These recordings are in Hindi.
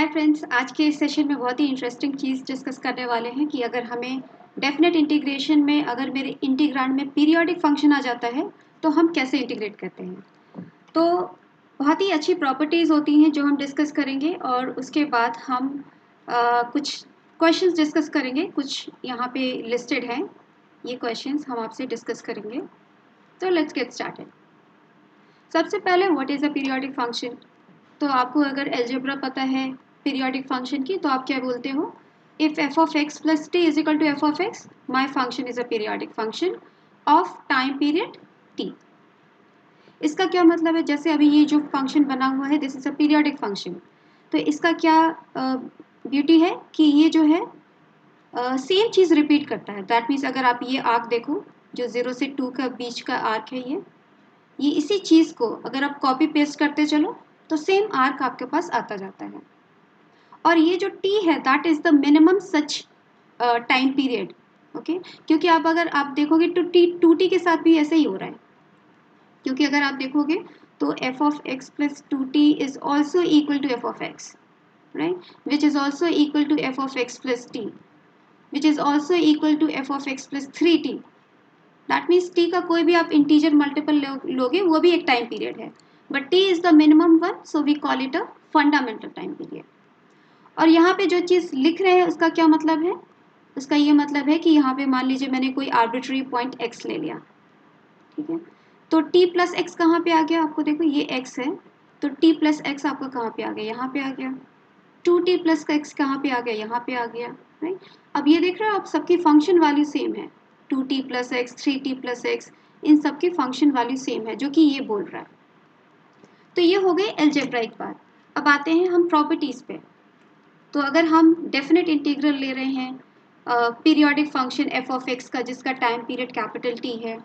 हाय फ्रेंड्स, आज के इस सेशन में बहुत ही इंटरेस्टिंग चीज़ डिस्कस करने वाले हैं कि अगर हमें डेफिनेट इंटीग्रेशन में अगर मेरे इंटीग्रांड में पीरियोडिक फंक्शन आ जाता है तो हम कैसे इंटीग्रेट करते हैं। तो बहुत ही अच्छी प्रॉपर्टीज़ होती हैं जो हम डिस्कस करेंगे और उसके बाद हम कुछ क्वेश्चंस डिस्कस करेंगे। कुछ यहाँ पे लिस्टेड हैं, ये क्वेश्चंस हम आपसे डिस्कस करेंगे। तो लेट्स गेट स्टार्टेड। सबसे पहले what is a periodic function. तो आपको अगर अलजेब्रा पता है पीरियोडिक फंक्शन की तो आप क्या बोलते हो, if f of x plus t is equal to f of x my function is a periodic function of time period t. इसका क्या मतलब है, जैसे अभी ये जो फंक्शन बना हुआ है this is a periodic function, तो इसका क्या ब्यूटी है कि ये जो है सेम चीज़ रिपीट करता है। दैट मीन्स अगर आप ये आर्क देखो जो 0 से 2 का बीच का आर्क है, ये इसी चीज़ को अगर आप कॉपी पेस्ट करते चलो तो सेम आर्क आपके पास आता जाता है। और ये जो t है that is the minimum such time period. Okay, क्योंकि आप अगर आप देखोगे तो टू टी के साथ भी ऐसे ही हो रहा है, क्योंकि अगर आप देखोगे तो f of x plus two t is also equal to f of x, right, which is also equal to f of x plus t, which is also equal to f of x plus three t. That means t का कोई भी आप इंटीजर मल्टीपल लोगे वो भी एक टाइम पीरियड है, but t is the minimum one, so we call it a fundamental time period. और यहाँ पे जो चीज़ लिख रहे हैं उसका क्या मतलब है, उसका ये मतलब है कि यहाँ पे मान लीजिए मैंने कोई आर्बिट्री पॉइंट x ले लिया, ठीक है, तो t प्लस एक्स कहाँ पे आ गया, आपको देखो ये x है, तो t प्लस एक्स आपका कहाँ पे आ गया, यहाँ पे आ गया। 2t प्लस का एक्स कहाँ पे आ गया, यहाँ पे आ गया, राइट। अब ये देख रहे हो आप सबकी फंक्शन वैल्यू सेम है, 2t plus x, 3t plus x, इन सबकी फंक्शन वैल्यू सेम है जो कि ये बोल रहा है। तो ये हो गई अलजेब्राइक बात। अब आते हैं हम प्रॉपर्टीज़ पे। तो अगर हम डेफिनेट इंटीग्रल ले रहे हैं periodic function F of x का जिसका टाइम पीरियड कैपिटल टी है,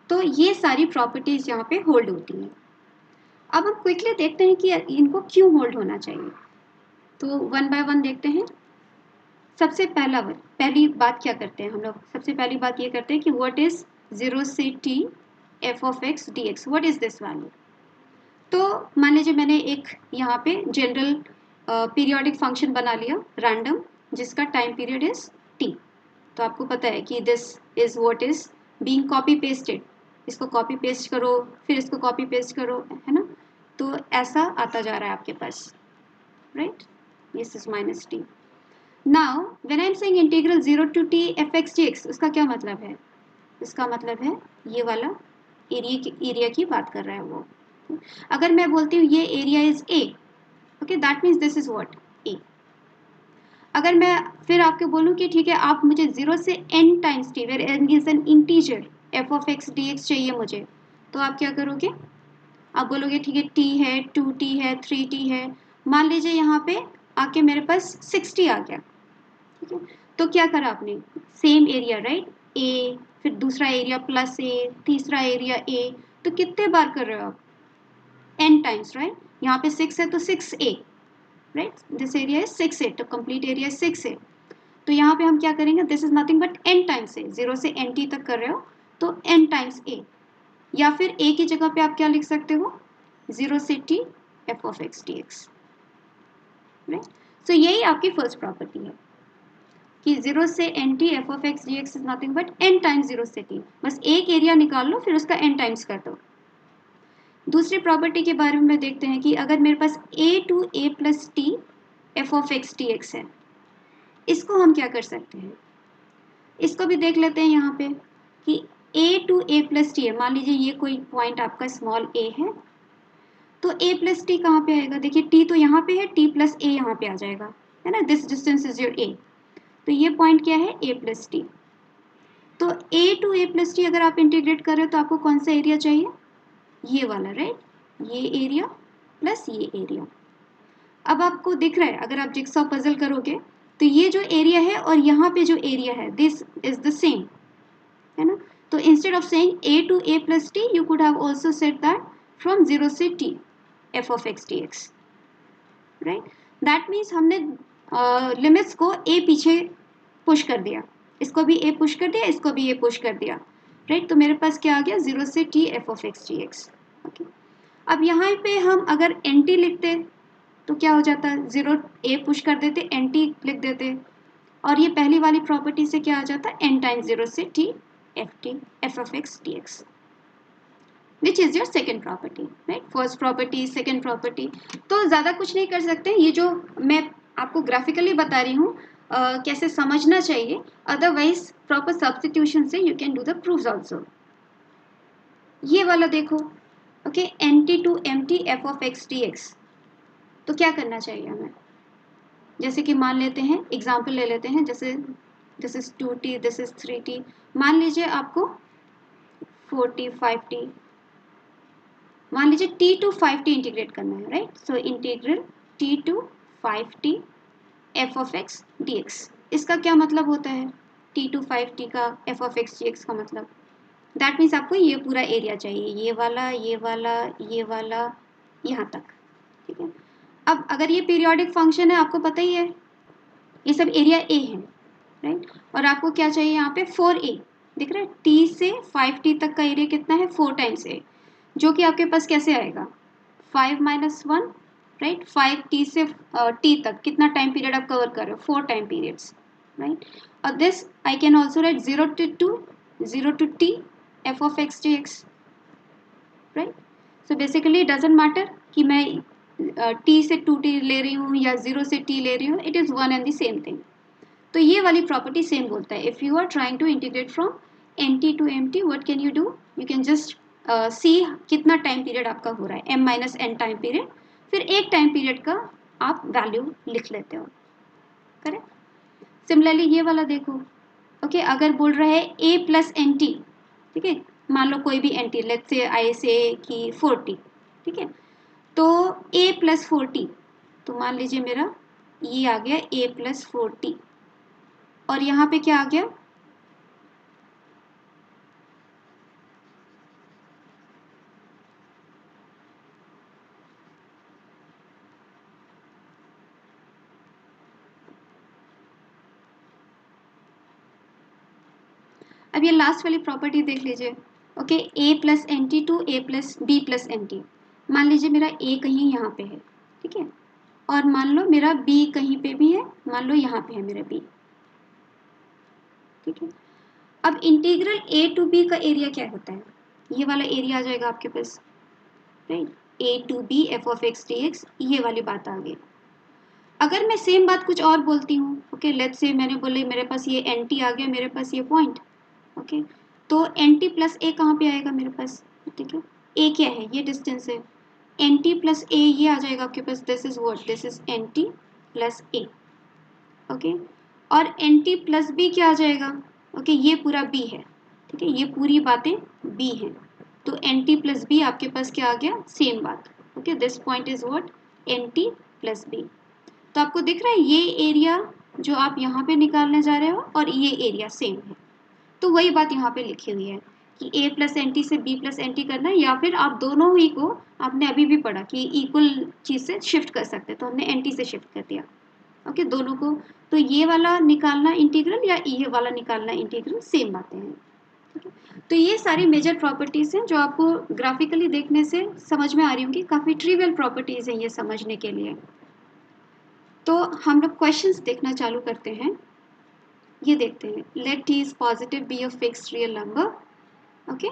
तो ये सारी प्रॉपर्टीज़ यहाँ पे होल्ड होती हैं। अब हम क्विकली देखते हैं कि इनको क्यों होल्ड होना चाहिए, तो वन बाय वन देखते हैं। सबसे पहली बात क्या करते हैं हम लोग, सबसे पहली बात ये करते हैं कि व्हाट इज 0 से t F of x d x, what is this value. तो मान लीजिए मैंने एक यहाँ पे जनरल पीरियोडिक फंक्शन बना लिया रैंडम जिसका टाइम पीरियड इज t। तो आपको पता है कि this is what is being copy pasted, इसको कॉपी पेस्ट करो फिर इसको कॉपी पेस्ट करो, है ना, तो ऐसा आता जा रहा है आपके पास, right, this is minus t. Now when I am saying integral 0 to t f x d x, उसका क्या मतलब है, इसका मतलब है ये वाला एरिया की बात कर रहा है वो। अगर मैं बोलती हूँ ये area is a, okay, that means this is what a। अगर मैं फिर आपको बोलूँ कि ठीक है आप मुझे 0 से n times t where n is an integer f of x dx चाहिए मुझे, तो आप क्या करोगे, आप बोलोगे ठीक है t है, 2t है, 3t है, मान लीजिए यहाँ पे आके मेरे पास 60 आ गया, ठीक है, तो क्या करा आपने, सेम एरिया, राइट, a, फिर दूसरा एरिया प्लस a, तीसरा एरिया a, तो कितने बार कर रहे हो आप, n टाइम्स, राइट, यहाँ पे 6 है तो 6a, right, this area is 6a, तो कंप्लीट एरिया 6a। तो यहाँ पे हम क्या करेंगे, this is nothing but n times a, 0 से nt तक कर रहे हो तो n टाइम्स a, या फिर a की जगह पे आप क्या लिख सकते हो, 0 से t f of x dx, right. So यही आपकी फर्स्ट प्रॉपर्टी है कि 0 से nt f of x dx is nothing but n times 0 से t, बस एक एरिया निकाल लो फिर उसका n टाइम्स कर दो। दूसरी प्रॉपर्टी के बारे में देखते हैं कि अगर मेरे पास a to a plus t f of x d x है, इसको हम क्या कर सकते हैं, इसको भी देख लेते हैं यहाँ पे कि a to a plus T है, मान लीजिए ये कोई पॉइंट आपका स्मॉल a है, तो a प्लस टी कहाँ पे आएगा, देखिए t तो यहाँ पे है, t प्लस a यहाँ पे आ जाएगा, है ना, this distance is your a, तो ये पॉइंट क्या है a प्लस टी। तो a to a plus t अगर आप इंटीग्रेट कर रहे हो तो आपको कौन सा एरिया चाहिए, ये वाला, राइट, ये एरिया प्लस ये एरिया। अब आपको दिख रहा है अगर आप जिक्सॉ पजल करोगे तो ये जो एरिया है और यहाँ पे जो एरिया है दिस इज द सेम, है ना, तो instead of saying a to a plus t you could have also said that from 0 से t f of x dx, right. That means हमने लिमिट्स को a पीछे पुश कर दिया, इसको भी a पुश कर दिया, इसको भी a पुश कर दिया, राइट, तो मेरे पास क्या आ गया 0 से t f of x dx, okay. अब यहाँ पे हम अगर nt लिखते तो क्या हो जाता है, 0 a पुश कर देते, nt लिख देते, और ये पहली वाली प्रॉपर्टी से क्या आ जाता है, n टाइम्स 0 से t f of x dx, which is your second property, right. First property, second property. तो ज़्यादा कुछ नहीं कर सकते, ये जो मैं आपको ग्राफिकली बता रही हूँ कैसे समझना चाहिए, अदरवाइज प्रॉपर सब्स्टिट्यूशन से you can do the proofs also. ये वाला देखो, okay, nt to mt f of x dx. तो क्या करना चाहिए हमें, जैसे कि मान लेते हैं, एग्जाम्पल ले लेते हैं, जैसे this is 2t, this is 3t. मान लीजिए आपको 4t 5t, मान लीजिए t टू 5t इंटीग्रेट करना है, right. So integral t to 5t f of x dx. इसका क्या मतलब होता है, t टू 5t का f of x dx का मतलब, दैट मीन्स आपको ये पूरा एरिया चाहिए, ये वाला, ये वाला, ये वाला, यहाँ तक, ठीक है. अब अगर ये पीरियोडिक फंक्शन है, आपको पता ही है, ये सब एरिया ए है, राइट. और आपको क्या चाहिए यहाँ पे, 4a दिख रहा है, t से 5t तक का एरिया कितना है, 4 टाइम्स a, जो कि आपके पास कैसे आएगा, 5 माइनस 1, राइट. 5t से t तक कितना टाइम पीरियड आप कवर कर रहे हो, 4 टाइम पीरियड्स, राइट. और this I can also right 0 to t f of x dx, right. So basically doesn't matter कि मैं t से 2t ले रही हूँ या 0 से t ले रही हूँ, it is one and the same thing. तो ये वाली प्रॉपर्टी सेम बोलता है, if you are trying to integrate from nt to mt, what can you do, you can just see कितना टाइम पीरियड आपका हो रहा है, m minus n time period, फिर एक टाइम पीरियड का आप वैल्यू लिख लेते हो, करेक्ट. सिमिलरली ये वाला देखो, ओके, अगर बोल रहा है a प्लस एन टी, ठीक है, मान लो कोई भी एन टी, लेट्स से आई से कि 4t, ठीक है. तो a प्लस 4t, तो मान लीजिए मेरा ये आ गया a प्लस 4t, और यहाँ पे क्या आ गया, अब ये लास्ट वाली प्रॉपर्टी देख लीजिए, okay, a plus n T to a plus b plus n T. मान लीजिए मेरा a कहीं यहाँ पे है, ठीक है, और मान लो मेरा b कहीं पे भी है, मान लो यहाँ पे है मेरा b, ठीक है. अब इंटीग्रल a टू b का एरिया क्या होता है, ये वाला एरिया आ जाएगा आपके पास, right. a to b f of x dx, ये वाली बात आ गई. अगर मैं सेम बात कुछ और बोलती हूँ, ओके, लेट्स से मैंने बोले मेरे पास ये एन टी आ गया, मेरे पास ये पॉइंट, ओके, तो एन टी प्लस ए कहाँ पे आएगा मेरे पास, ठीक है. ए क्या है, ये डिस्टेंस है, एन टी प्लस ए ये आ जाएगा आपके पास, this is what, this is n T plus a, okay. और एन टी प्लस बी क्या आ जाएगा, ओके, ये पूरा बी है, ठीक है, ये पूरी बातें बी हैं, तो एन टी प्लस बी आपके पास क्या आ गया, सेम बात, okay, this point is what, n T plus b. तो आपको दिख रहा है ये एरिया जो आप यहाँ पे निकालने जा रहे हो और ये एरिया सेम है, तो वही बात यहाँ पे लिखी हुई है कि a प्लस एन टी से b प्लस एन टी करना है, या फिर आप दोनों ही को, आपने अभी भी पढ़ा कि इक्वल चीज़ से शिफ्ट कर सकते हैं, तो हमने एन टी से शिफ्ट कर दिया, ओके, दोनों को. तो ये वाला निकालना इंटीग्रल या ये वाला निकालना इंटीग्रल, सेम बातें हैं, ठीक है. तो ये सारी मेजर प्रॉपर्टीज़ हैं जो आपको ग्राफिकली देखने से समझ में आ रही होंगी, काफ़ी ट्रिवियल प्रॉपर्टीज़ हैं ये समझने के लिए. तो हम लोग क्वेश्चंस देखना चालू करते हैं, ये देखते हैं. Let t is positive be a fixed real number, okay,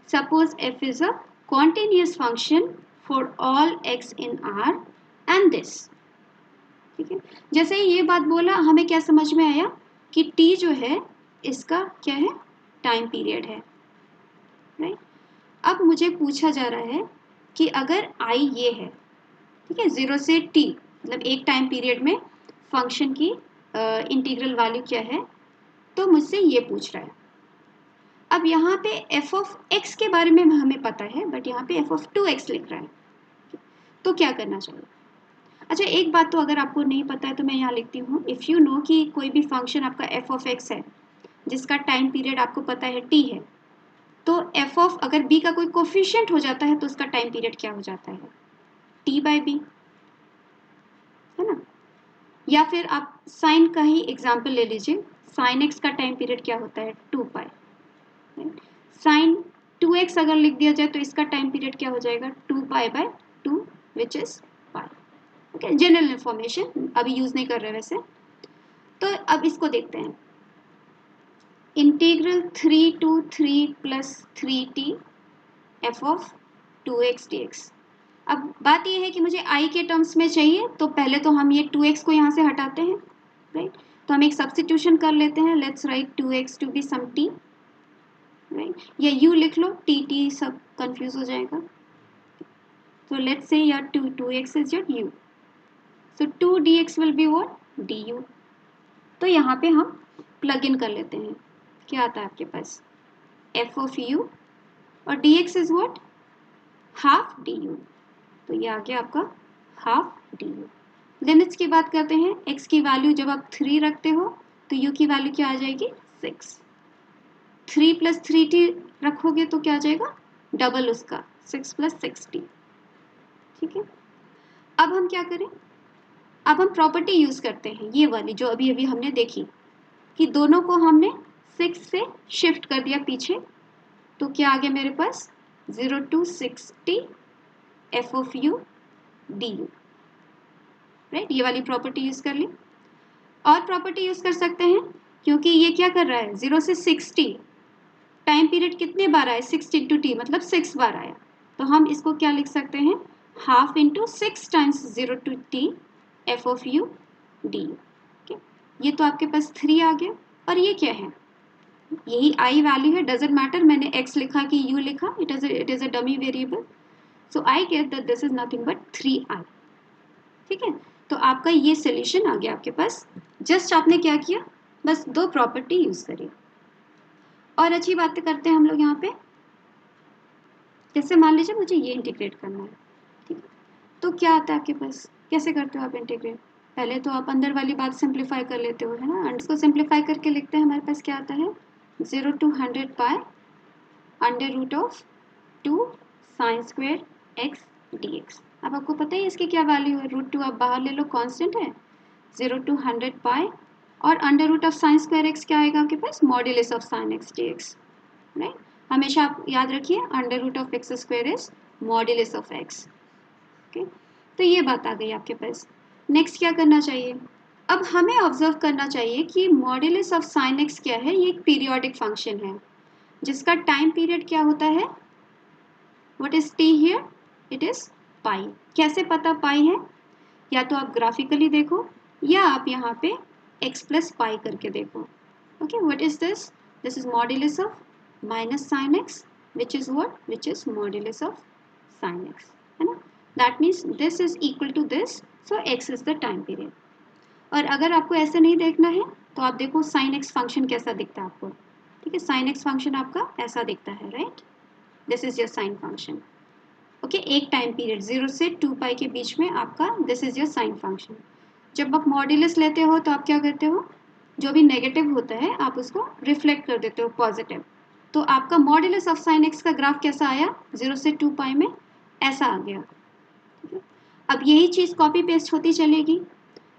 suppose f is a continuous function for all x in r and this, ठीक है. जैसे ही ये बात बोला, हमें क्या समझ में आया कि t जो है इसका क्या है, टाइम पीरियड है, राइट. अब मुझे पूछा जा रहा है कि अगर i ये है, ठीक है, 0 से t, मतलब एक टाइम पीरियड में फंक्शन की इंटीग्रल वैल्यू क्या है, तो मुझसे ये पूछ रहा है. अब यहाँ पे f ऑफ x के बारे में हमें पता है, बट यहाँ पे f ऑफ 2x लिख रहा है, तो क्या करना चाहिए. अच्छा, एक बात तो अगर आपको नहीं पता है तो मैं यहाँ लिखती हूँ, इफ़ यू नो कि कोई भी फंक्शन आपका f ऑफ x है जिसका टाइम पीरियड आपको पता है t है, तो f ऑफ अगर b का कोई कोफिशिएंट हो जाता है तो उसका टाइम पीरियड क्या हो जाता है, t बाई बी, है ना. या फिर आप साइन का ही एग्जाम्पल ले लीजिए, साइन x का टाइम पीरियड क्या होता है, 2 पाई, साइन 2x अगर लिख दिया जाए तो इसका टाइम पीरियड क्या हो जाएगा, 2 pi by 2 which is pi. ठीक है, जनरल इंफॉर्मेशन अभी यूज नहीं कर रहे वैसे। तो अब इसको देखते हैं, integral 3 to 3 plus 3t f of 2x dx। अब बात ये है कि मुझे i के टर्म्स में चाहिए, तो पहले तो हम ये 2x को यहाँ से हटाते हैं, राइट। तो हम एक सब्स्टिट्यूशन कर लेते हैं, let's write 2x to be some t, right, या u लिख लो, t सब कंफ्यूज हो जाएगा। तो लेट्स से यार 2x is your u, so 2 dx will be what, du। तो यहाँ पे हम प्लग इन कर लेते हैं, क्या आता है आपके पास, f of u, और dx is what, half du। तो ये आ गया आपका हाफ du। लिमिट्स की बात करते हैं, x की वैल्यू जब आप 3 रखते हो तो u की वैल्यू क्या आ जाएगी, 6। 3 + 3t रखोगे तो क्या आ जाएगा, डबल उसका, 6 + 6t। ठीक है, अब हम क्या करें, अब हम प्रॉपर्टी यूज करते हैं, ये वाली जो अभी अभी हमने देखी, कि दोनों को हमने 6 से शिफ्ट कर दिया पीछे, तो क्या आ गया मेरे पास, 0 to 6t f of u du, right. ये वाली प्रॉपर्टी यूज कर ली। और प्रॉपर्टी यूज कर सकते हैं, क्योंकि ये क्या कर रहा है, 0 से 6t, टाइम पीरियड कितने बार आए, 6 इंटू टी, मतलब 6 बार आया। तो हम इसको क्या लिख सकते हैं, half into 6 times 0 to t f of u du। ये तो आपके पास 3 आ गया, और ये क्या है, यही i वैल्यू है, डजेंट मैटर मैंने x लिखा कि u लिखा, it is a dummy variable, so I get that this is nothing but 3i। ठीक है, तो आपका ये सोल्यूशन आ गया आपके पास। जस्ट आपने क्या किया, बस 2 प्रॉपर्टी यूज करी। और अच्छी बातें करते हैं हम लोग यहाँ पे, जैसे मान लीजिए मुझे ये इंटीग्रेट करना है, ठीक है, तो क्या आता है आपके पास, कैसे करते हो आप इंटीग्रेट, पहले तो आप अंदर वाली बात सिंप्लीफाई कर लेते हो, है ना, इसको सिंप्लीफाई करके लिखते हैं, हमारे पास क्या आता है, 0 to 100 pi under root of 2 sine square x dx। अब आपको पता है इसकी क्या वैल्यू है, √2 आप बाहर ले लो, कांस्टेंट है, 0 to 100 पाई, और under root of sine square x क्या आएगा आपके पास, modulus of sine x dx, right. हमेशा आप याद रखिए, under root of x square is modulus of x। Okay, तो ये बात आ गई आपके पास। नेक्स्ट क्या करना चाहिए, अब हमें ऑब्जर्व करना चाहिए कि मॉड्यूलस ऑफ साइन x क्या है, ये एक पीरियोडिक फंक्शन है जिसका टाइम पीरियड क्या होता है, what is t here, it is pi. कैसे पता पाई है, या तो आप ग्राफिकली देखो, या आप यहाँ पे x प्लस पाई करके देखो। Okay, what is this, this is modulus of minus sine x, which is what, which is modulus of sine x, है ना। That means this is equal to this, so x is the time period. और अगर आपको ऐसे नहीं देखना है तो आप देखो साइन x फंक्शन कैसा दिखता है आपको, ठीक है, साइन x फंक्शन आपका ऐसा दिखता है, right, this is your sine function. Okay, एक टाइम पीरियड 0 से 2 पाई के बीच में आपका this is your sine function. जब आप मॉड्यूलस लेते हो तो आप क्या करते हो, जो भी नेगेटिव होता है आप उसको रिफ्लेक्ट कर देते हो पॉजिटिव, तो आपका मॉड्यूलस ऑफ साइन एक्स का ग्राफ कैसा आया, 0 से 2 पाई में ऐसा आ गया। अब यही चीज़ कॉपी पेस्ट होती चलेगी,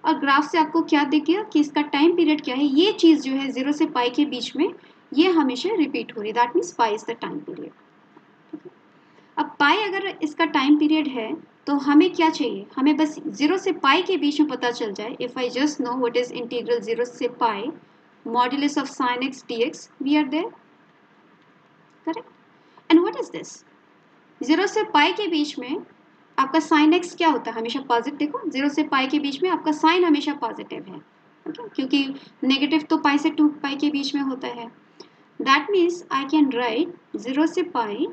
और ग्राफ से आपको क्या दिख गया कि इसका टाइम पीरियड क्या है, ये चीज़ जो है 0 से पाई के बीच में ये हमेशा रिपीट हो रही, that means pi is the time period. अब पाई अगर इसका टाइम पीरियड है तो हमें क्या चाहिए, हमें बस 0 से पाई के बीच में पता चल जाए, if I just know what is integral 0 से pi modulus of sine x dx, we are there, correct. And what is this, 0 से पाई के बीच में आपका साइन एक्स क्या होता है, हमेशा पॉजिटिव, देखो 0 से पाई के बीच में आपका साइन हमेशा पॉजिटिव है, ओके, क्योंकि नेगेटिव तो पाई से 2 पाई के बीच में होता है। That means I can right 0 से पाई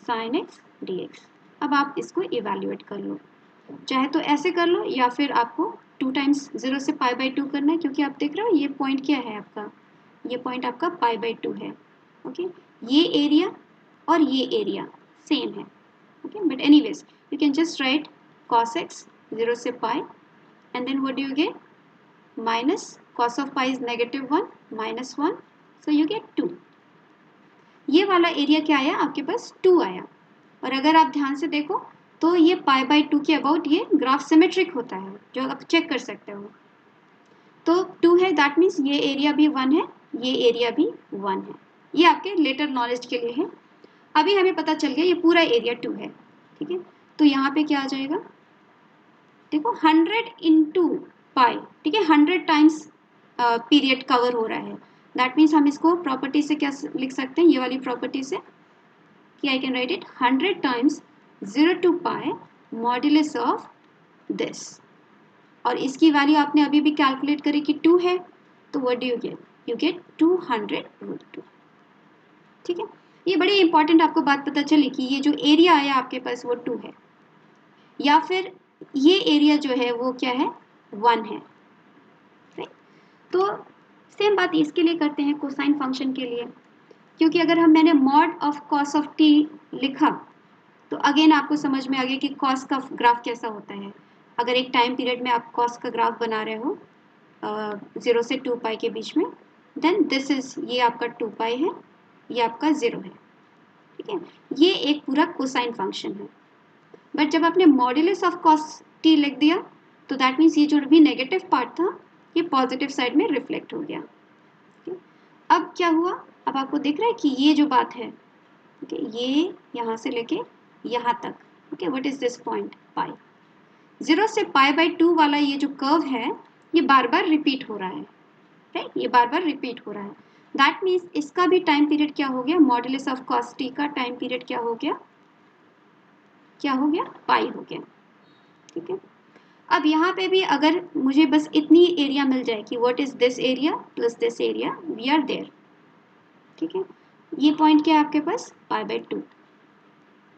साइन एक्स dx। अब आप इसको इवेल्युएट कर लो, चाहे तो ऐसे कर लो, या फिर आपको 2 टाइम्स 0 से पाई बाई 2 करना है, क्योंकि आप देख रहे हो ये पॉइंट क्या है आपका, ये पॉइंट आपका पाई बाई 2 है, ओके, ये एरिया और ये एरिया सेम है, okay, but anyways you can just write cos x 0 से pi, and then what do you get, minus cos of pi is -1 -1, so you get 2। ये वाला एरिया क्या आया आपके पास, 2 आया। और अगर आप ध्यान से देखो तो ये पाई बाई 2 के अबाउट ये ग्राफ सिमेट्रिक होता है, जो आप चेक कर सकते हो। तो 2 है, दैट मीन्स ये एरिया भी 1 है, ये एरिया भी 1 है। ये आपके लेटर नॉलेज के लिए है, अभी हमें पता चल गया ये पूरा एरिया 2 है, ठीक है। तो यहाँ पे क्या आ जाएगा, देखो 100 इंटू पाई, ठीक है, 100 टाइम्स पीरियड कवर हो रहा है। दैट मीन्स हम इसको प्रॉपर्टी से क्या लिख सकते हैं, ये वाली प्रॉपर्टी से, कि I can write it 100 times 0 to pi modulus of this, और इसकी वैल्यू आपने अभी भी कैलकुलेट करी कि 2 है, तो what do you get, you get 200√2। ठीक है, ये बड़ी इंपॉर्टेंट आपको बात पता चली कि ये जो एरिया आया आपके पास वो 2 है, या फिर ये एरिया जो है वो क्या है, 1 है। तो सेम बात इसके लिए करते हैं कोसाइन फंक्शन के लिए, क्योंकि अगर मैंने mod of cos of T लिखा तो अगेन आपको समझ में आ गया कि कॉस का ग्राफ कैसा होता है। अगर एक टाइम पीरियड में आप कॉस का ग्राफ बना रहे हो 0 से 2 पाई के बीच में, देन दिस इज, ये आपका 2 पाई है, ये आपका 0 है। ठीक है, ये एक पूरा कोसाइन फंक्शन है। बट जब आपने मॉड्यूलस ऑफ कॉस टी लिख दिया तो दैट मीन्स ये जो भी नेगेटिव पार्ट था ये पॉजिटिव साइड में रिफ्लेक्ट हो गया। okay? अब क्या हुआ, अब आपको दिख रहा है कि ये जो बात है, okay? ये यहाँ से लेके यहाँ तक, okay, what is this point pi, 0 से π/2 वाला ये जो कर्व है ये बार बार रिपीट हो रहा है, राइट, ये बार बार रिपीट हो रहा है। दैट मीन्स इसका भी टाइम पीरियड क्या हो गया, मॉड्यूलस ऑफ कॉस टी का टाइम पीरियड क्या हो गया, क्या हो गया, पाई हो गया। ठीक है, अब यहाँ पे भी अगर मुझे बस इतनी एरिया मिल जाए कि what is this area plus this area, we are there. ठीक है, ये पॉइंट क्या है आपके पास, π/2।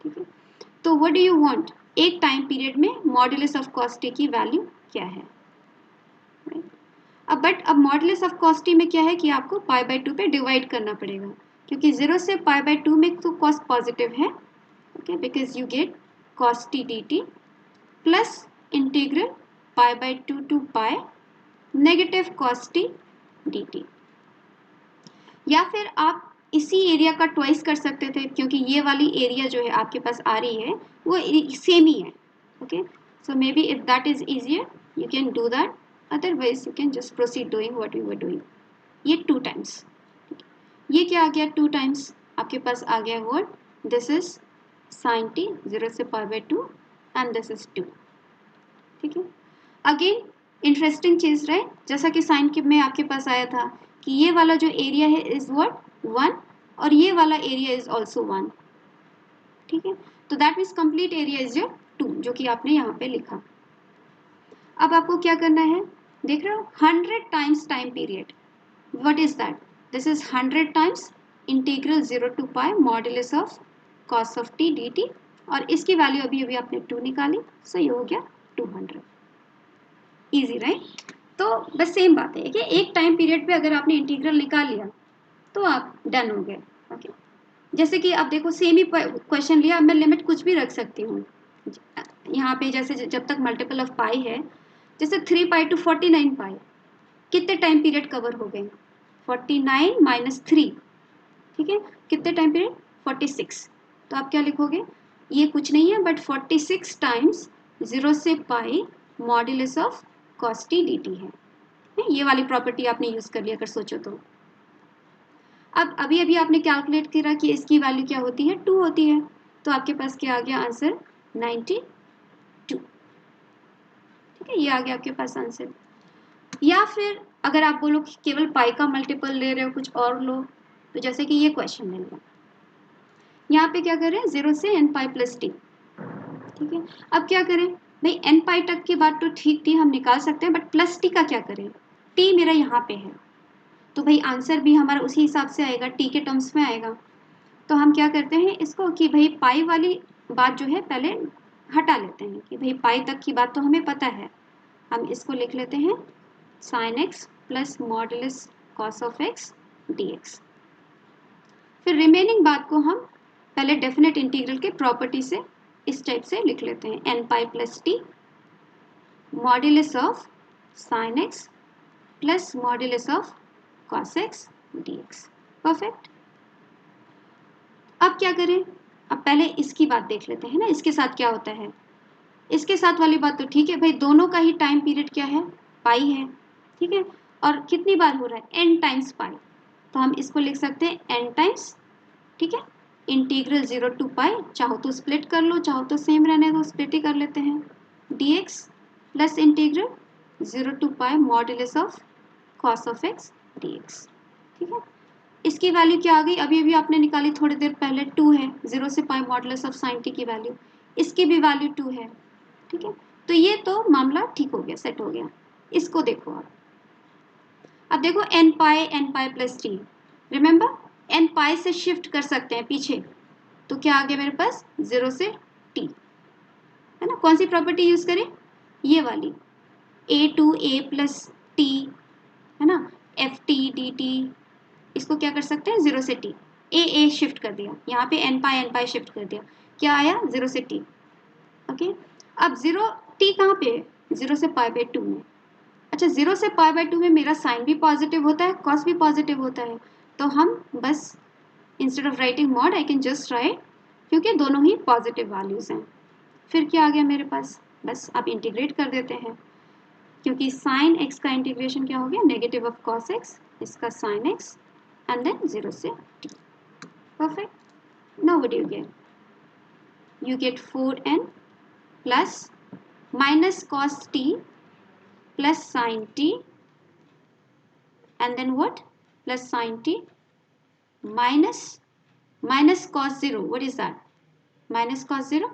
ठीक है, तो व्हाट डू यू वांट, एक टाइम पीरियड में मॉड्यूलस ऑफ कॉस टी की वैल्यू क्या है। अब मॉड्यूलस ऑफ कॉस टी में क्या है कि आपको π/2 पे डिवाइड करना पड़ेगा, क्योंकि 0 से π/2 में तो कॉस पॉजिटिव है, okay, because you get cos t d t plus integral π/2 to pi negative cos t d t. या फिर आप इसी एरिया का ट्वाइस कर सकते थे, क्योंकि ये वाली एरिया जो है आपके पास आ रही है वो सेम ही है, okay, so may be if that is easier you can do that, otherwise you can just proceed doing what you were doing. ये 2 टाइम्स, ये क्या आ गया, 2 टाइम्स आपके पास आ गया what, this is sine T 0 से π/2 एंड दिस इज 2। ठीक है, अगेन इंटरेस्टिंग चीज रहे, जैसा कि साइन के में आपके पास आया था कि ये वाला जो एरिया है इज व्हाट 1 और ये वाला एरिया इज आल्सो 1। ठीक है, तो that means complete area is your 2, जो कि आपने यहाँ पे लिखा। अब आपको क्या करना है, देख रहे हो 100 times time period, what is that, this is 100 times integral 0 to pi modulus of cos of t d t, और इसकी वैल्यू अभी अभी आपने 2 निकाली, सो ये हो गया 200। Easy right. तो बस सेम बात है कि एक टाइम पीरियड पे अगर आपने इंटीग्रल निकाल लिया तो आप डन हो गए। ओके, जैसे कि आप देखो सेम ही क्वेश्चन लिया, अब मैं लिमिट कुछ भी रख सकती हूँ यहाँ पे, जैसे जब तक मल्टीपल ऑफ पाई है, जैसे 3 पाई टू 49 पाई, कितने टाइम पीरियड कवर हो गए, 49 माइनस 3, ठीक है, कितने टाइम पीरियड 46। तो आप क्या लिखोगे, ये कुछ नहीं है बट 46 टाइम्स 0 से pi modulus of cos t d t है। ये वाली प्रॉपर्टी आपने यूज कर लिया अगर सोचो तो। अब अभी अभी आपने कैलकुलेट करा कि इसकी वैल्यू क्या होती है, 2 होती है, तो आपके पास क्या आ गया आंसर 92। ठीक है, ये आ गया आपके पास आंसर। या फिर अगर आप बोलो कि केवल पाई का मल्टीपल ले रहे हो, कुछ और लो, तो जैसे कि ये क्वेश्चन ले लो, यहाँ पे क्या करें 0 से n पाई प्लस टी। ठीक है, अब क्या करें भाई, n पाई तक की बात तो ठीक थी, हम निकाल सकते हैं, बट प्लस टी का क्या करें, टी मेरा यहाँ पे है, तो भाई आंसर भी हमारा उसी हिसाब से आएगा, टी के टर्म्स में आएगा। तो हम क्या करते हैं इसको कि भाई पाई वाली बात जो है पहले हटा लेते हैं, कि भाई पाई तक की बात तो हमें पता है, हम इसको लिख लेते हैं sign x plus modulus cos of x d x. फिर रिमेनिंग बात को हम पहले डेफिनेट इंटीग्रल के प्रॉपर्टी से इस टाइप से लिख लेते हैं, n pi plus T modulus of sine x plus modulus of cos x d x. Perfect. अब क्या करें, अब पहले इसकी बात देख लेते हैं ना, इसके साथ क्या होता है। इसके साथ वाली बात तो ठीक है भाई, दोनों का ही टाइम पीरियड क्या है, पाई है। ठीक है, और कितनी बार हो रहा है, n टाइम्स पाई, तो हम इसको लिख सकते हैं n टाइम्स, ठीक है, इंटीग्रल 0 टू पाई, चाहो तो स्प्लिट कर लो, चाहो तो सेम रहने दो, स्प्लिट ही कर लेते हैं, dx plus integral 0 to pi modulus of cos of x dx। ठीक है, इसकी वैल्यू क्या आ गई, अभी अभी आपने निकाली थोड़ी देर पहले, 2 है, 0 से पाई मॉडुलस ऑफ साइन टी की वैल्यू, इसकी भी वैल्यू 2 है। ठीक है, तो ये तो मामला ठीक हो गया, सेट हो गया। इसको देखो आप, अब देखो n पाई प्लस टी, रिमेंबर n पाई से शिफ्ट कर सकते हैं पीछे, तो क्या आ गया मेरे पास 0 से t, है ना। कौन सी प्रॉपर्टी यूज करें, ये वाली, a to a plus T, है ना, एफ टी डी टी, इसको क्या कर सकते हैं 0 से t, ए शिफ्ट कर दिया, यहाँ पे n पाई शिफ्ट कर दिया, क्या आया 0 से t। ओके, अब 0 t कहाँ पे है, 0 से पाई बाई 2 में। अच्छा, 0 से पाई बाई 2 में मेरा साइन भी पॉजिटिव होता है, कॉस भी पॉजिटिव होता है, तो हम बस instead of writing mod I can just right, क्योंकि दोनों ही पॉजिटिव वैल्यूज हैं। फिर क्या आ गया मेरे पास, बस आप इंटीग्रेट कर देते हैं, क्योंकि साइन एक्स का इंटीग्रेशन क्या हो गया, नेगेटिव ऑफ कॉस एक्स, इसका साइन एक्स and then 0 से t. Perfect. Now what do you get? You get 4n plus minus cos t plus sin t, and then what? Plus sin t minus cos 0. What is that? Minus cos 0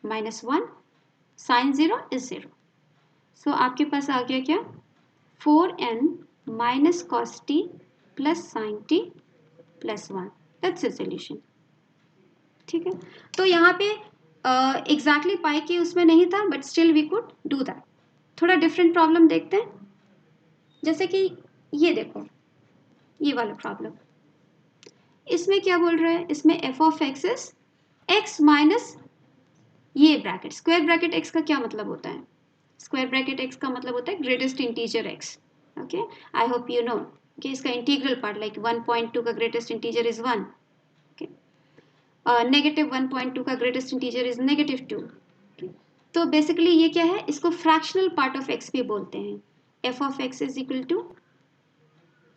minus 1, sin 0 is 0. So आपके पास आ गया क्या, 4n minus cos t plus sin t plus 1. That's the solution. ठीक है, तो यहाँ पे एग्जैक्टली पाई के उसमें नहीं था, but still we could do that. थोड़ा डिफरेंट प्रॉब्लम देखते हैं, जैसे कि ये देखो, ये वाला प्रॉब्लम, इसमें क्या बोल रहा है, इसमें F of x is x minus ये ब्रैकेट, स्क्वायर ब्रैकेट एक्स का क्या मतलब होता है, स्क्वायर ब्रैकेट एक्स का मतलब होता है greatest integer x. Okay, I hope you know कि इसका इंटीग्रल पार्ट लाइक 1.2 का ग्रेटेस्ट इंटीजर इज 1, नेगेटिव 1.2 का ग्रेटेस्ट इंटीजर इज नेगेटिव 2। तो बेसिकली ये क्या है, इसको फ्रैक्शनल पार्ट ऑफ एक्स भी बोलते हैं, f of x is equal to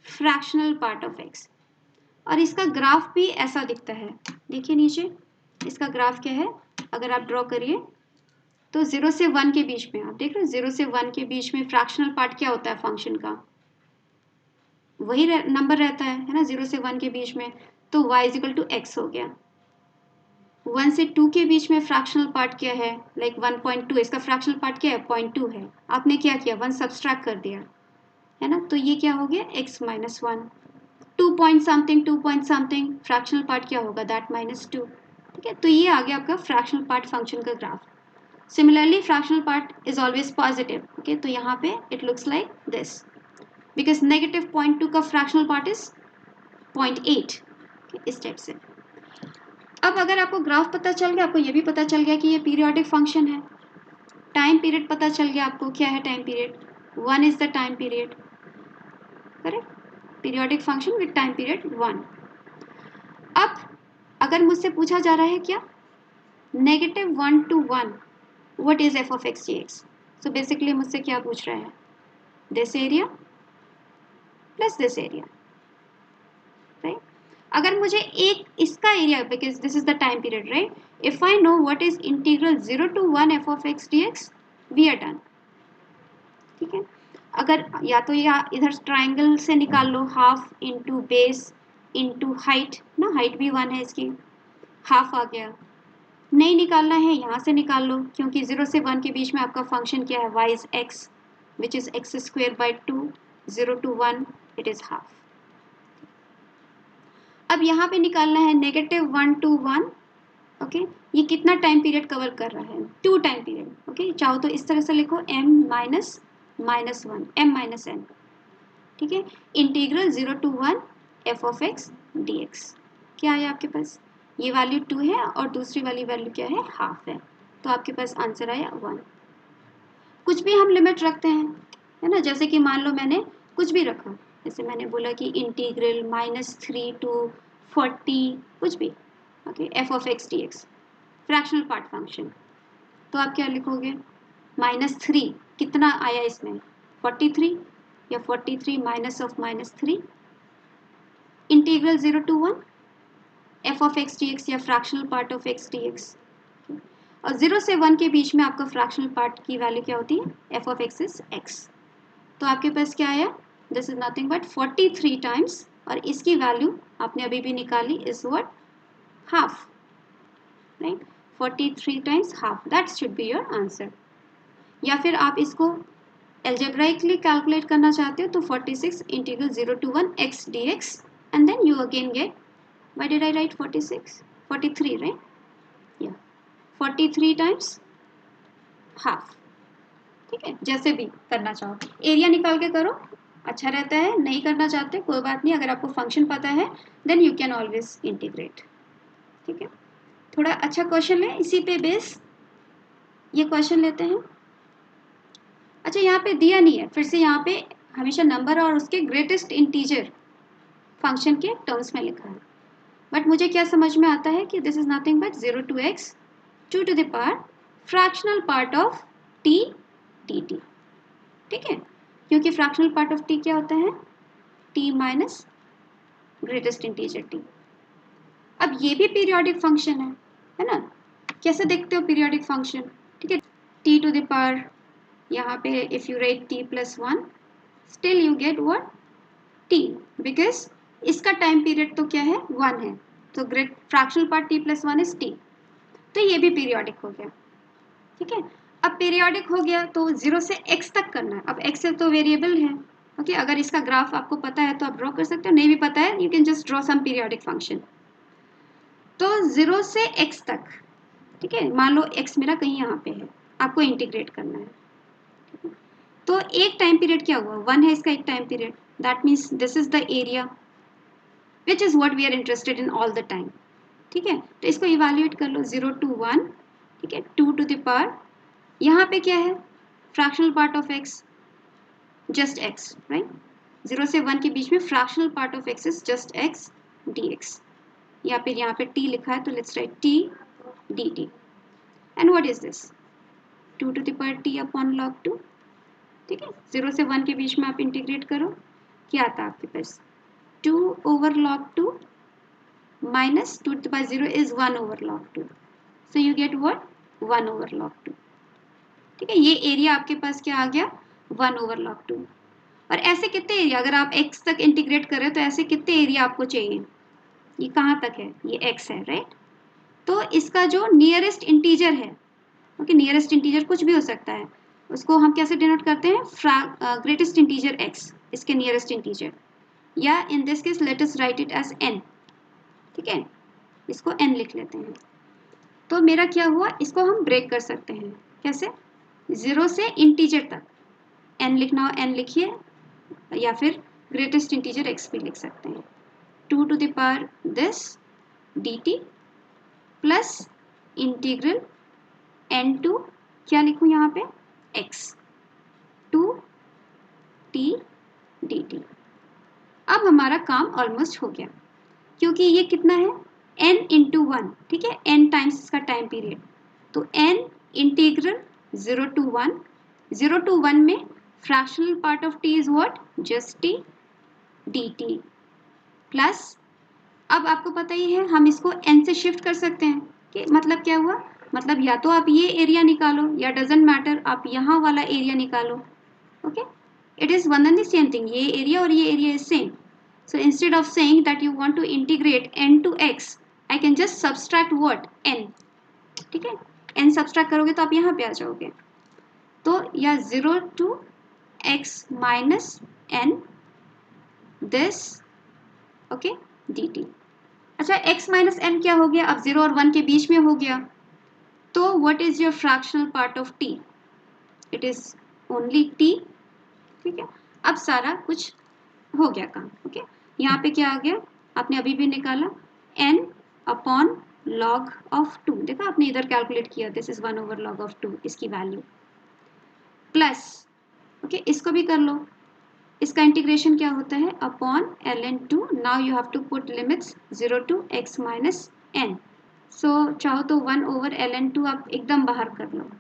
fractional part of x. और इसका ग्राफ भी ऐसा दिखता है, देखिए नीचे इसका ग्राफ क्या है, अगर आप ड्रॉ करिए तो 0 से 1 के बीच में, आप देख रहे हो 0 से 1 के बीच में फ्रैक्शनल पार्ट क्या होता है फंक्शन का, वही नंबर रहता है ना, 0 से 1 के बीच में, तो y is equal to x हो गया। 1 से 2 के बीच में फ्रैक्शनल पार्ट क्या है, लाइक 1.2, इसका फ्रैक्शनल पार्ट क्या है 0.2 है, आपने क्या किया 1 सब्सट्रैक्ट कर दिया, है ना, तो ये क्या हो गया x minus 1, 2 point something fractional part क्या होगा दैट माइनस 2। ठीक है, तो ये आ गया आपका फ्रैक्शनल पार्ट फंक्शन का graph. Similarly fractional part is always positive, okay, तो यहाँ पे it looks like this, because negative 0.2 का फ्रैक्शनल पार्ट इज 0.8, इस टाइप से। अब अगर आपको ग्राफ पता चल गया, आपको ये भी पता चल गया कि ये पीरियोडिक फंक्शन है, टाइम पीरियड पता चल गया आपको, क्या है time period, 1 is the time period, correct, periodic function with time period 1। अब अगर मुझसे पूछा जा रहा है क्या, negative 1 to 1 what is F of x d x, so basically मुझसे क्या पूछ रहा है, this area plus this area, right. अगर मुझे एक इसका area, because this is the time period, right, if I know what is integral 0 to 1 f of x d x, we are done. ठीक है, अगर या तो या इधर ट्राइंगल से निकाल लो, half into base into height ना, हाइट भी 1 है इसकी, हाफ आ गया। नहीं निकालना है, यहाँ से निकाल लो, क्योंकि 0 से 1 के बीच में आपका फंक्शन क्या है, y is x which is x square by 2, 0 to 1 it is half. अब यहाँ पे निकालना है नेगेटिव 1 to 1, ओके, ये कितना टाइम पीरियड कवर कर रहा है, 2 टाइम पीरियड, ओके, चाहो तो इस तरह से लिखो m minus minus 1, m minus n, ठीक है, integral 0 to 1 f of x d x, क्या आया आपके पास, ये वैल्यू 2 है और दूसरी वाली वैल्यू क्या है, हाफ है, तो आपके पास आंसर आया 1। कुछ भी हम लिमिट रखते हैं, है ना, जैसे कि मान लो मैंने कुछ भी रखा, जैसे मैंने बोला कि इंटीग्रल -3 to 40 कुछ भी, okay, F of x d x fractional part function, तो आप क्या लिखोगे, -3 कितना आया इसमें 43, या 43 माइनस ऑफ -3, इंटीग्रल 0 to 1 f of x d x या fractional part of x d x. और 0 से 1 के बीच में आपका फ्रैक्शनल पार्ट की वैल्यू क्या होती है, F of x is x. तो आपके पास क्या आया, this is nothing but 43 times, और इसकी वैल्यू आपने अभी भी निकाली is what, half, right, 43 times half, that should be your answer. या फिर आप इसको algebraically calculate करना चाहते हो तो 46 integral 0 to 1 x dx and then you again get, why did I write 46, 43, right, yeah, 43 times half, ठीक है, जैसे भी करना चाहो, एरिया निकाल के करो, अच्छा रहता है, नहीं करना चाहते कोई बात नहीं, अगर आपको फंक्शन पता है then you can always integrate, ठीक है। थोड़ा अच्छा क्वेश्चन है, इसी पे बेस ये क्वेश्चन लेते हैं। अच्छा, यहाँ पे दिया नहीं है, फिर से यहाँ पे हमेशा नंबर और उसके ग्रेटेस्ट इंटीजर फंक्शन के टर्म्स में लिखा है, बट मुझे क्या समझ में आता है कि this is nothing but 0 to x 2 to the power fractional part of t dt, ठीक है, क्योंकि फ्रैक्शनल पार्ट ऑफ t क्या होता है, t minus greatest integer t। अब ये भी पीरियोडिक फंक्शन है ना, कैसे देखते हो पीरियोडिक फंक्शन, ठीक है, t to the power, यहाँ पे if you right t plus 1 still you get what, t, because इसका टाइम पीरियड तो क्या है, 1 है, तो great fractional part t plus 1 is t, तो ये भी पीरियोडिक हो गया, ठीक है। अब पीरियोडिक हो गया तो 0 से x तक करना है, अब x तो वेरिएबल है, ओके, अगर इसका ग्राफ आपको पता है तो आप ड्रॉ कर सकते हो, नहीं भी पता है you can just draw some periodic function. तो 0 से x तक, ठीक है, मान लो x मेरा कहीं यहाँ पे है, आपको इंटीग्रेट करना है, तो एक टाइम पीरियड क्या हुआ, 1 है इसका एक time period, that means this is the area which is what we are interested in all the time, ठीक है। तो इसको इवैल्यूएट कर लो 0 to 1, ठीक है, 2 to the power, यहाँ पे क्या है, fractional part of x just x, right, 0 से 1 के बीच में fractional part of x is just x dx, या फिर यहाँ पे t लिखा है तो let's write t dt, and what is this, 2 to the power t upon log 2, ठीक है, 0 से 1 के बीच में आप इंटीग्रेट करो, क्या आता है आपके पास, 2 over log 2 minus 2 to the power 0 is 1 over log 2, so you get what, 1 over log 2, ठीक है, ये एरिया आपके पास क्या आ गया, 1 over log 2। और ऐसे कितने एरिया, अगर आप x तक इंटीग्रेट कर रहे हो तो ऐसे कितने एरिया आपको चाहिए, ये कहाँ तक है, ये x है, राइट, तो इसका जो नियरेस्ट इंटीजर है, ओके, नियरेस्ट इंटीजर कुछ भी हो सकता है, उसको हम कैसे डिनोट करते हैं, ग्रेटेस्ट इंटीजर x, इसके नियरेस्ट इंटीजर, या in this case let us write it as n, ठीक है, इसको n लिख लेते हैं। तो मेरा क्या हुआ, इसको हम ब्रेक कर सकते हैं, कैसे, 0 से इंटीजर तक, n लिखना हो n लिखिए, या फिर ग्रेटेस्ट इंटीजर x भी लिख सकते हैं, 2 to the power this dt plus integral n to, क्या लिखूं यहाँ पे, x टू t dt। अब हमारा काम ऑलमोस्ट हो गया, क्योंकि ये कितना है, n इंटू 1, ठीक है, n टाइम्स इसका टाइम पीरियड, तो n इंटीग्रल 0 to 1, 0 to 1 में fractional part of t is what, just t dt, plus अब आपको पता ही है हम इसको n से शिफ्ट कर सकते हैं, कि मतलब क्या हुआ, मतलब या तो आप ये एरिया निकालो या डजेंट मैटर आप यहाँ वाला एरिया निकालो, okay, it is one and the same thing, ये एरिया और ये area is same, so instead of saying that you want to integrate n to x, I can just subtract what, n, ठीक है, n subtract करोगे तो आप यहाँ पे आ जाओगे, तो या 0 to x minus n this, okay, dt। अच्छा, x minus n क्या हो गया, अब 0 और 1 के बीच में हो गया, तो what is your fractional part of t, it is only t, ठीक है, अब सारा कुछ हो गया काम, ओके, यहाँ पे क्या आ गया, आपने अभी भी निकाला n अपॉन log ऑफ 2, देखा आपने इधर कैलकुलेट किया, this is 1 over log of 2, इसकी वैल्यू, प्लस, ओके, इसको भी कर लो, इसका इंटीग्रेशन क्या होता है, upon ln2, now you have to put limits 0 to x minus n, so चाहो तो 1 over ln2 आप एकदम बाहर कर लो,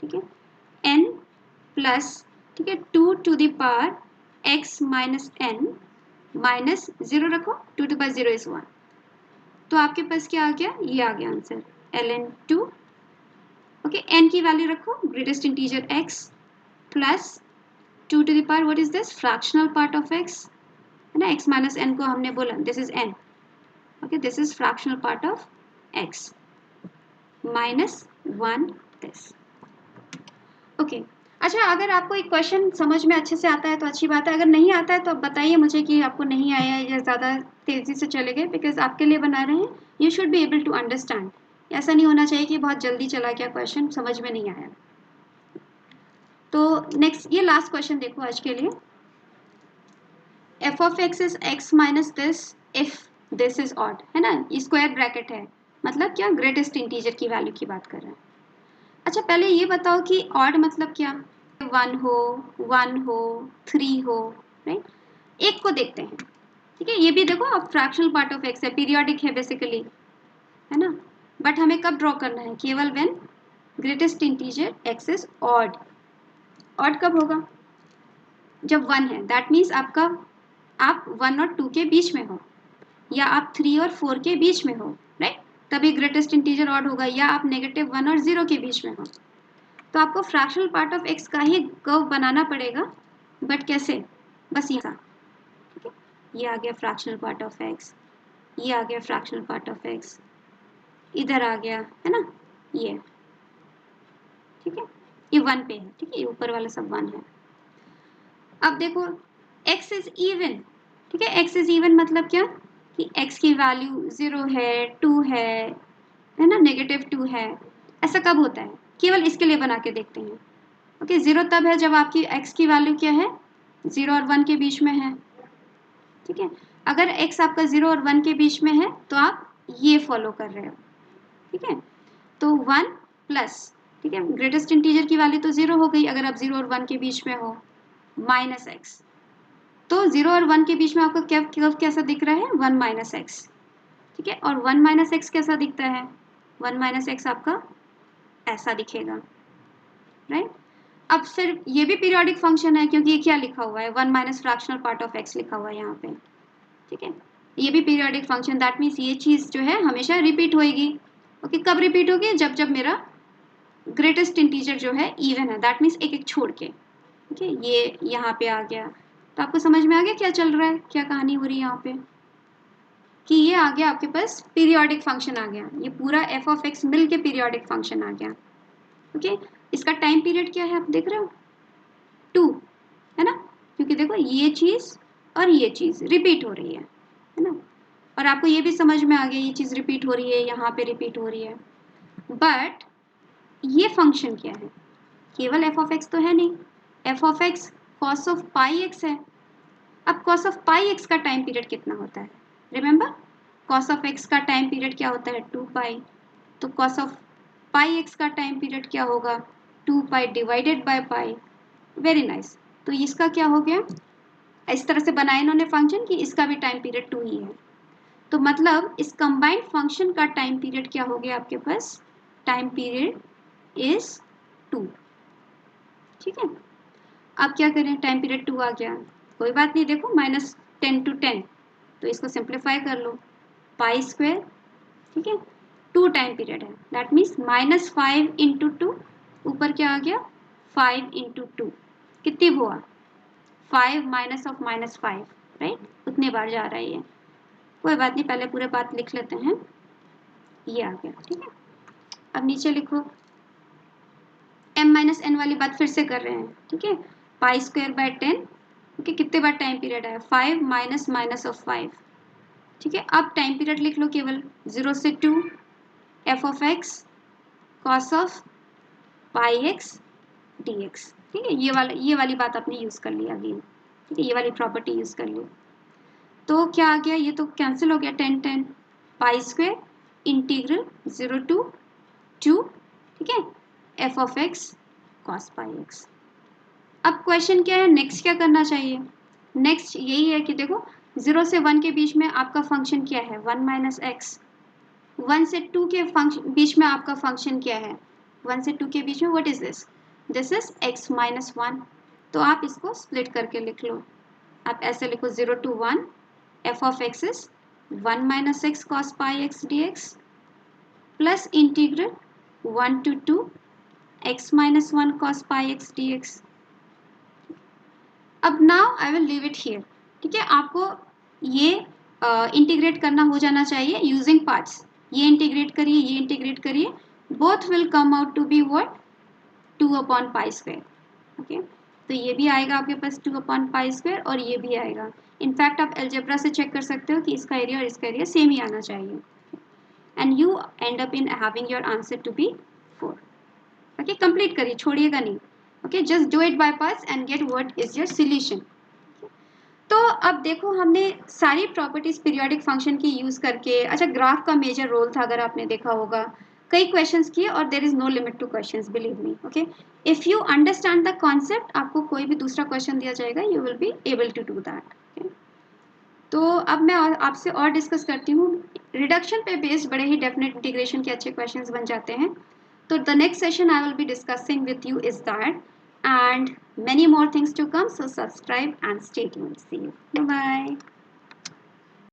ठीक है, n प्लस, ठीक है, 2 to the power x minus n minus 0 रखो, 2 to the power 0 is 1, तो आपके पास क्या आ गया, ये आ गया आंसर ln2 ओके, n की वैल्यू रखो, greatest integer x plus 2 to the power what is this, fractional part of x है ना, x माइनस n को हमने बोला this is n, okay this is fractional part of x minus 1 this. Okay अच्छा, अगर आपको एक क्वेश्चन समझ में अच्छे से आता है तो अच्छी बात है, अगर नहीं आता है तो आप बताइए मुझे कि आपको नहीं आया है या ज़्यादा तेज़ी से चले गए, बिकॉज आपके लिए बना रहे हैं, you should be able to understand. ऐसा नहीं होना चाहिए कि बहुत जल्दी चला गया क्वेश्चन, समझ में नहीं आया। तो नेक्स्ट ये लास्ट क्वेश्चन देखो आज के लिए, F of x is x minus this if this is odd, है ना, ये स्क्वायर ब्रैकेट है, मतलब क्या, ग्रेटेस्ट इंटीजर की वैल्यू की बात कर रहे हैं। अच्छा पहले ये बताओ कि ऑड मतलब क्या, 1 हो 3 हो, राइट। एक को देखते हैं, ठीक है, ये भी देखो अब फ्रैक्शनल पार्ट ऑफ एक्स है, पीरियोडिक है बेसिकली, है ना, बट हमें कब ड्रॉ करना है, केवल when greatest integer x is odd. Odd कब होगा, जब 1 है, दैट मीन्स आपका आप 1 और 2 के बीच में हो, या आप 3 और 4 के बीच में हो, राइट, तभी ग्रेटेस्ट इंटीजर ऑड होगा, या आप -1 और 0 के बीच में हो। तो आपको फ्रैक्शनल पार्ट ऑफ एक्स का ही कर्व बनाना पड़ेगा, बट कैसे, बस यहाँ, ठीक है, ये आ गया फ्रैक्शनल पार्ट ऑफ एक्स, ये आ गया फ्रैक्शनल पार्ट ऑफ एक्स, इधर आ गया, है ना, ये, ठीक है, ये 1 पे है, ठीक है, ये ऊपर वाला सब 1 है। अब देखो x इज इवन, ठीक है, x इज इवन मतलब क्या, कि x की वैल्यू 0 है, 2 है ना, -2 है, ऐसा कब होता है, केवल इसके लिए बना के देखते हैं। ओके, 0 तब है जब आपकी x की वैल्यू क्या है, 0 और 1 के बीच में है, ठीक है, अगर x आपका 0 और 1 के बीच में है तो आप ये फॉलो कर रहे हो, ठीक है, तो 1 प्लस, ठीक है, ग्रेटेस्ट इंटीजर की वैल्यू तो 0 हो गई अगर आप 0 और 1 के बीच में हो, माइनस एक्स, तो 0 और 1 के बीच में आपको क्या कैसा दिख रहा है, 1 माइनस एक्स, ठीक है, और 1 माइनस एक्स कैसा दिखता है, 1 माइनस एक्स आपका ऐसा दिखेगा, राइट। अब फिर ये भी पीरियोडिक फंक्शन है क्योंकि ये क्या लिखा हुआ है, 1 minus fractional part of x लिखा हुआ है यहाँ पे, ठीक है, ये भी पीरियोडिक फंक्शन, दैट मीन्स ये चीज़ जो है हमेशा रिपीट होएगी। ओके, कब रिपीट होगी, जब जब मेरा ग्रेटेस्ट इंटीजर जो है इवन है, दैट मीन्स एक एक छोड़ के, ठीक है, ये यहाँ पे आ गया, तो आपको समझ में आ गया क्या चल रहा है, क्या कहानी हो रही है यहाँ पे, कि ये आ गया आपके पास पीरियोडिक फंक्शन आ गया, ये पूरा एफ ऑफ एक्स मिल के पीरियोडिक फंक्शन आ गया। ओके, इसका टाइम पीरियड क्या है आप देख रहे हो, 2, है ना, क्योंकि देखो ये चीज़ और ये चीज़ रिपीट हो रही है ना, और आपको ये भी समझ में आ गया ये चीज़ रिपीट हो रही है, यहाँ पे रिपीट हो रही है, बट ये फंक्शन क्या है, केवल एफ ऑफ एक्स तो है नहीं, F of x cos of pi x है। अब कॉस ऑफ पाई एक्स का टाइम पीरियड कितना होता है, रिमेंबर कॉस ऑफ एक्स का टाइम पीरियड क्या होता है, 2 पाई, तो कॉस ऑफ पाई एक्स का टाइम पीरियड क्या होगा, 2 पाई divided by pi, very nice. तो इसका क्या हो गया, इस तरह से बनाया इन्होंने फंक्शन कि इसका भी टाइम पीरियड 2 ही है, तो मतलब इस कंबाइंड फंक्शन का टाइम पीरियड क्या हो गया आपके पास, टाइम पीरियड इज 2, ठीक है। अब क्या करें, टाइम पीरियड 2 आ गया, कोई बात नहीं, देखो -10 to 10, तो इसको सिंप्लीफाई कर लो, पाई स्क्वायर, ठीक है, 2 टाइम पीरियड है, दैट मीन्स -5 इंटू 2, ऊपर क्या आ गया, 5 इंटू 2, कितनी हुआ, 5 माइनस ऑफ -5, राइट, उतने बार जा रहा है ये, कोई बात नहीं, पहले पूरे बात लिख लेते हैं, ये आ गया, ठीक है। अब नीचे लिखो, m-n वाली बात फिर से कर रहे हैं, ठीक है, पाई स्क्वायर बाय 10, ओके, कितने बार टाइम पीरियड है, 5 माइनस माइनस ऑफ 5, ठीक है। अब टाइम पीरियड लिख लो केवल 0 से 2, F of x cos of pi x d x, ठीक है, ये वाली बात आपने यूज़ कर लिया अगेन, ठीक है, ये वाली प्रॉपर्टी यूज़ कर ली, तो क्या आ गया, ये तो कैंसिल हो गया, 10 10, पाई स्क्वायर इंटीग्रल 0 to 2, ठीक है, F of x cos pi x. अब क्वेश्चन क्या है, नेक्स्ट क्या करना चाहिए, नेक्स्ट यही है कि देखो 0 से 1 के बीच में आपका फंक्शन क्या है, 1 माइनस एक्स, 1 से 2 के फंक्शन बीच में आपका फंक्शन क्या है, 1 से 2 के बीच में what is this is x minus 1, तो आप इसको स्प्लिट करके लिख लो, आप ऐसे लिखो 0 to 1 f of x is 1 minus x cos pi x d x plus integral 1 to 2 x minus 1 cos pi x dx. अब now I will leave it here. ठीक है, आपको ये इंटीग्रेट करना हो जाना चाहिए यूजिंग पार्ट्स. ये इंटीग्रेट करिए, ये इंटीग्रेट करिए, both will come out to be what 2 upon pi square. Okay, तो ये भी आएगा आपके पास 2 अपॉन पाई स्क्वायर और ये भी आएगा. इनफैक्ट आप अलजेब्रा से चेक कर सकते हो कि इसका एरिया और इसका एरिया सेम ही आना चाहिए. And you end up in having your answer to be 4. Okay, complete करिए, छोड़िएगा नहीं. Okay, just do it by parts and get what is your solution. तो अब देखो हमने सारी प्रॉपर्टीज पीरियोडिक फंक्शन की यूज करके. अच्छा, ग्राफ का मेजर रोल था, अगर आपने देखा होगा, कई क्वेश्चंस किए और there is no limit to questions, believe me. Okay, if you understand the concept, आपको कोई भी दूसरा क्वेश्चन दिया जाएगा, you will be able to do that. तो अब मैं आपसे और डिस्कस करती हूँ. रिडक्शन पे बेस्ड बड़े ही डेफिनेट इंटीग्रेशन के अच्छे क्वेश्चंस बन जाते हैं. So the next session I will be discussing with you is that, and many more things to come. So subscribe and stay tuned. See you. Bye bye.